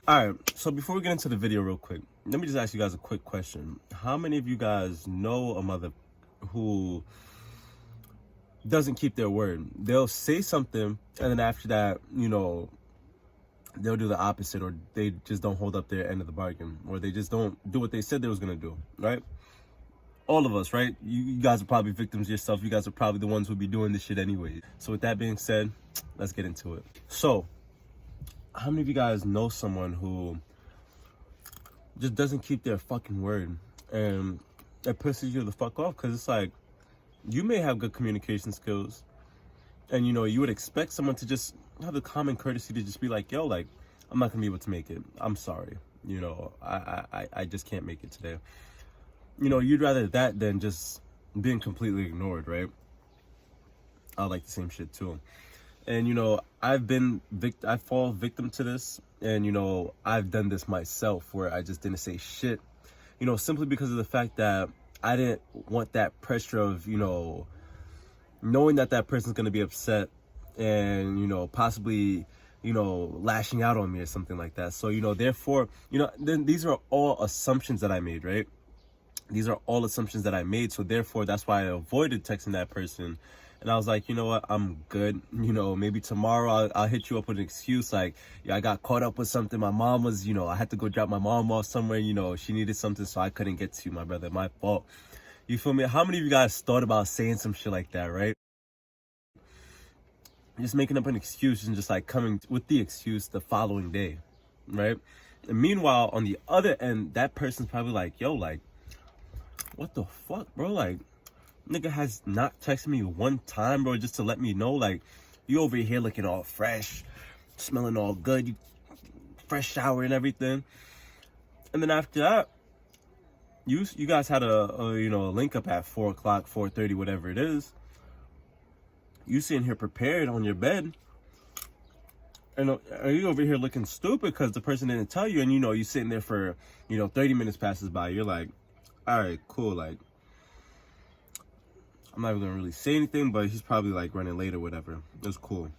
All right, so before we get into the video real quick, let me just ask you guys a quick question. How many of you guys know a mother who doesn't keep their word? They'll say something, and then after that, they'll do the opposite, or they just don't hold up their end of the bargain, or they just don't do what they said they was going to do, right? All of us, right? You guys are probably victims yourself. You guys are probably the ones who be doing this shit anyway. So with that being said, let's get into it. So, how many of you guys know someone who just doesn't keep their fucking word, and it pisses you the fuck off? Because it's like, you may have good communication skills, and you would expect someone to just have the common courtesy to just be like, yo, like, I'm not gonna be able to make it, I'm sorry, I just can't make it today. You'd rather that than just being completely ignored, right? I like the same shit too. And I fall victim to this, and I've done this myself where I just didn't say shit, simply because of the fact that I didn't want that pressure of knowing that person's gonna be upset and possibly lashing out on me or something like that. So therefore, then these are all assumptions that I made, right? These are all assumptions that I made. So therefore, that's why I avoided texting that person. And I was like, you know what, I'm good. Maybe tomorrow I'll hit you up with an excuse like, yeah, I got caught up with something. My mom was, I had to go drop my mom off somewhere. She needed something, so I couldn't get to you, my brother. My fault. You feel me? How many of you guys thought about saying some shit like that, right? Just making up an excuse and just like coming with the excuse the following day, right? And meanwhile, on the other end, that person's probably like, yo, like, what the fuck, bro? Like, nigga has not texted me one time, bro, just to let me know, like, you over here looking all fresh, smelling all good, you fresh shower and everything. And then after that, you guys had a link up at 4 o'clock, 4:30, whatever it is. You sitting here prepared on your bed, and are you over here looking stupid because the person didn't tell you, and you sitting there for 30 minutes passes by. You're like, all right, cool, like, I'm not even gonna really say anything, but he's probably like running late or whatever. It's cool.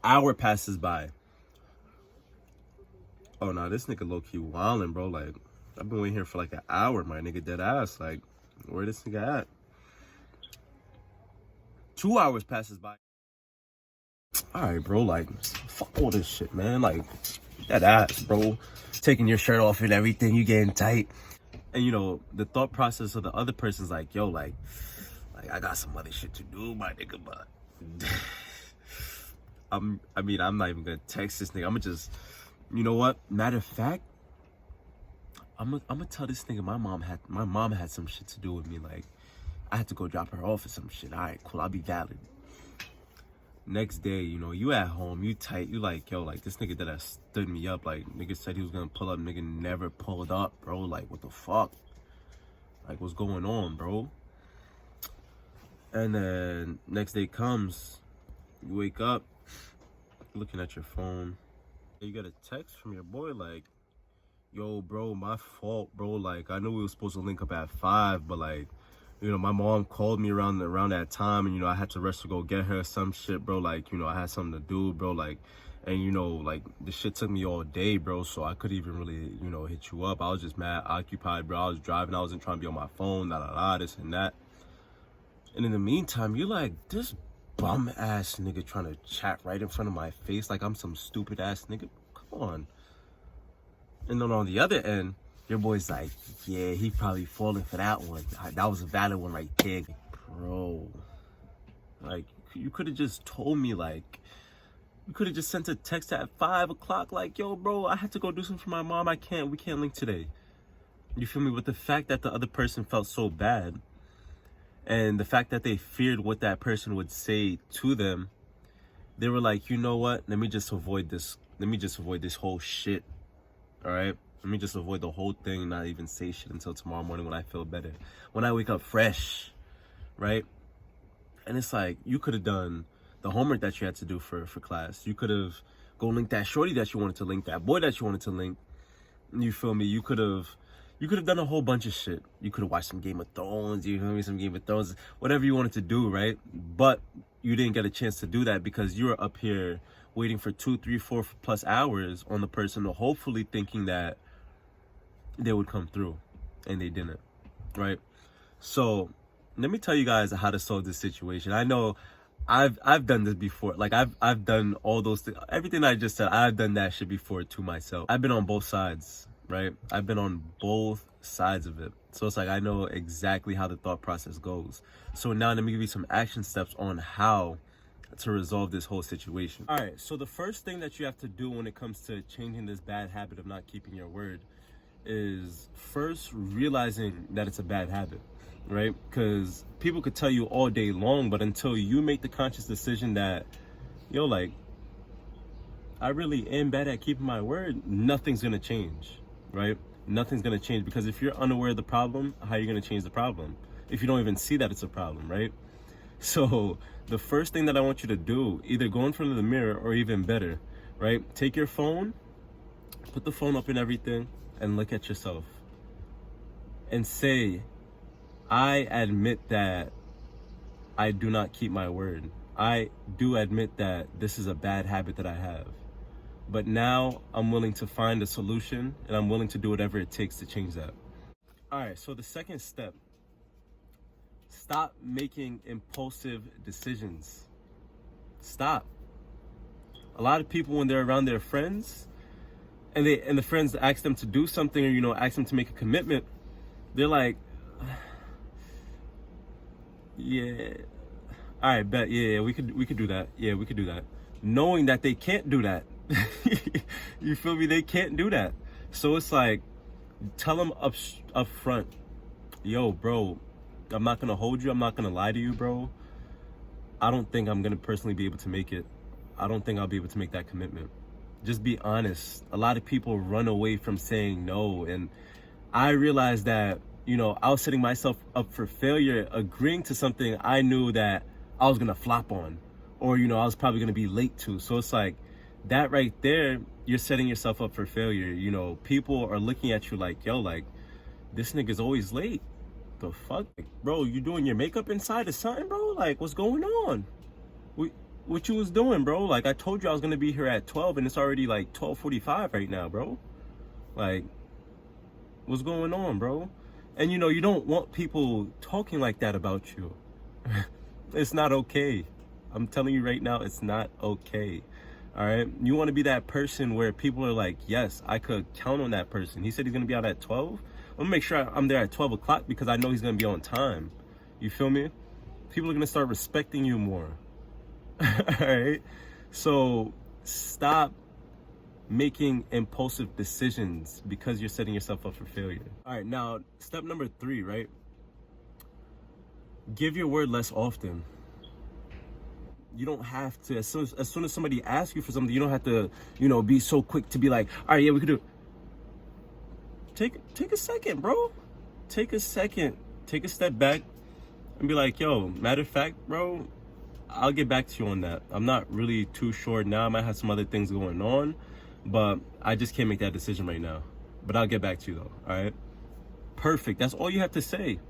Hour passes by. Oh no, this nigga low key wildin', bro. Like, I've been waiting here for like an hour, my nigga, dead ass. Like, where this nigga at? 2 hours passes by. All right, bro, like, fuck all this shit, man. Like, that ass, bro. Taking your shirt off and everything, you getting tight. And the thought process of the other person's like, yo, like I got some other shit to do, my nigga, but I'm not even gonna text this nigga. I'm gonna just, you know what? Matter of fact, I'm gonna tell this nigga my mom had some shit to do with me. Like, I had to go drop her off or some shit. All right, cool, I'll be valid. Next day, you at home, you tight, you like, yo, like, this nigga that stood me up, like, nigga said he was gonna pull up, nigga never pulled up, bro. Like, what the fuck? Like, what's going on, bro? And then next day comes, you wake up, looking at your phone, you get a text from your boy like, yo, bro, my fault, bro. Like, I know we were supposed to link up at 5, but like, my mom called me around that time, and I had to rush to go get her some shit, bro. Like, I had something to do, bro. Like, and like, the shit took me all day, bro, so I couldn't even really hit you up. I was just mad occupied, bro. I was driving, I wasn't trying to be on my phone, this and that. And in the meantime, you're like, this bum ass nigga trying to chat right in front of my face like I'm some stupid ass nigga. Come on. And then on the other end, your boy's like, yeah, he probably falling for that one. That was a valid one right there. Bro, like, you could have just told me, like, you could have just sent a text at 5 o'clock, like, yo, bro, I had to go do something for my mom. We can't link today. You feel me? But the fact that the other person felt so bad, and the fact that they feared what that person would say to them, they were like, you know what? Let me just avoid this. Let me just avoid this whole shit. All right? Let me just avoid the whole thing and not even say shit until tomorrow morning when I feel better. When I wake up fresh, right? And it's like, you could have done the homework that you had to do for class. You could have go link that shorty that you wanted to link, that boy that you wanted to link. You feel me? You could have done a whole bunch of shit. You could have watched some Game of Thrones, you feel me? Some Game of Thrones, whatever you wanted to do, right? But you didn't get a chance to do that because you were up here waiting for 2, 3, 4+ hours on the person, hopefully thinking that they would come through, and they didn't, right? So let me tell you guys how to solve this situation. I know I've done this before. Like I've done all those things, everything I just said. I've done that shit before to myself. I've been on both sides, right? I've been on both sides of it. So it's like I know exactly how the thought process goes. So now let me give you some action steps on how to resolve this whole situation. All right, so the first thing that you have to do when it comes to changing this bad habit of not keeping your word is first realizing that it's a bad habit, right? Because people could tell you all day long, but until you make the conscious decision that, yo, like, I really am bad at keeping my word, nothing's gonna change, right? Nothing's gonna change, because if you're unaware of the problem, how are you gonna change the problem? If you don't even see that it's a problem, right? So the first thing that I want you to do, either go in front of the mirror or even better, right? Take your phone, put the phone up and everything, and look at yourself and say, I admit that I do not keep my word. I do admit that this is a bad habit that I have. But now I'm willing to find a solution, and I'm willing to do whatever it takes to change that. All right, so the second step, stop making impulsive decisions. Stop. A lot of people, when they're around their friends, and the friends ask them to do something, or, you know, ask them to make a commitment, they're like, yeah, all right, bet, yeah, we could do that. Yeah, we could do that. Knowing that they can't do that. You feel me? They can't do that. So it's like, tell them up front, yo, bro, I'm not gonna hold you. I'm not gonna lie to you, bro. I don't think I'm gonna personally be able to make it. I don't think I'll be able to make that commitment. Just be honest. A lot of people run away from saying no, and I realized that, you know, I was setting myself up for failure, agreeing to something I knew that I was gonna flop on, or, you know, I was probably gonna be late to. So it's like, that right there, you're setting yourself up for failure. You know, people are looking at you like, yo, like, this nigga's always late. The fuck? Bro, you doing your makeup inside or something, bro? Like, what's going on? What you was doing, bro? Like, I told you I was gonna be here at 12, and it's already like 12:45 right now, bro. Like, what's going on, bro? And, you know, you don't want people talking like that about you. It's not okay. I'm telling you right now, it's not okay. All right, you want to be that person where people are like, yes, I could count on that person. He said he's gonna be out at 12. I'm gonna make sure I'm there at 12 o'clock, because I know he's gonna be on time. You feel me? People are gonna start respecting you more. All right, so stop making impulsive decisions because you're setting yourself up for failure. All right, now step number 3, right? Give your word less often. You don't have to, as soon as somebody asks you for something, you don't have to, you know, be so quick to be like, all right, yeah, we could do it. Take a second, bro. Take a second. Take a step back and be like, yo, matter of fact, bro, I'll get back to you on that. I'm not really too sure now. I might have some other things going on, but I just can't make that decision right now. But I'll get back to you though, all right? Perfect. That's all you have to say.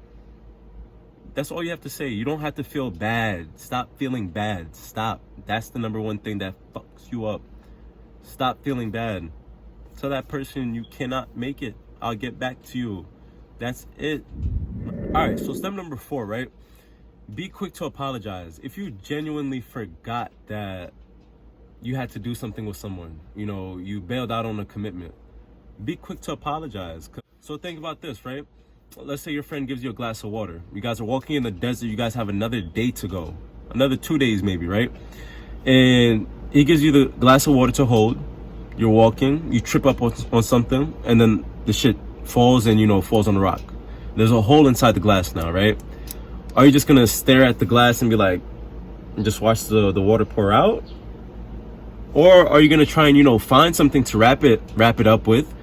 That's all you have to say. You don't have to feel bad. Stop feeling bad. Stop. That's the number one thing that fucks you up. Stop feeling bad. Tell that person you cannot make it. I'll get back to you. That's it. All right, so step number 4, right? Be quick to apologize. If you genuinely forgot that you had to do something with someone, you know, you bailed out on a commitment, be quick to apologize. So think about this, right? Let's say your friend gives you a glass of water. You guys are walking in the desert. You guys have another day to go. Another 2 days maybe, right? And he gives you the glass of water to hold. You're walking. You trip up on something. And then the shit falls and, you know, falls on the rock. There's a hole inside the glass now, right? Are you just going to stare at the glass and be like, and just watch the water pour out? Or are you going to try and, you know, find something to wrap it up with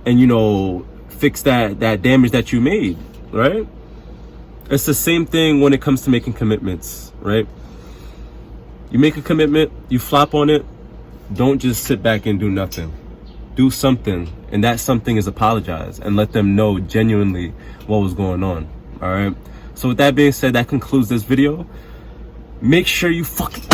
and, you know, fix that damage that you made, right? It's the same thing when it comes to making commitments, right? You make a commitment, you flop on it, don't just sit back and do nothing. Do something, and that something is apologize and let them know genuinely what was going on, all right? So with that being said, that concludes this video. Make sure you fucking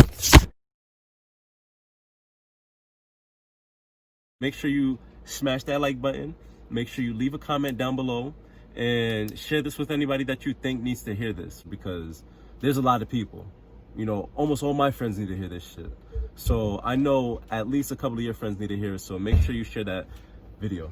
Make sure you smash that like button. Make sure you leave a comment down below and share this with anybody that you think needs to hear this, because there's a lot of people. You know, almost all my friends need to hear this shit. So I know at least a couple of your friends need to hear it. So make sure you share that video.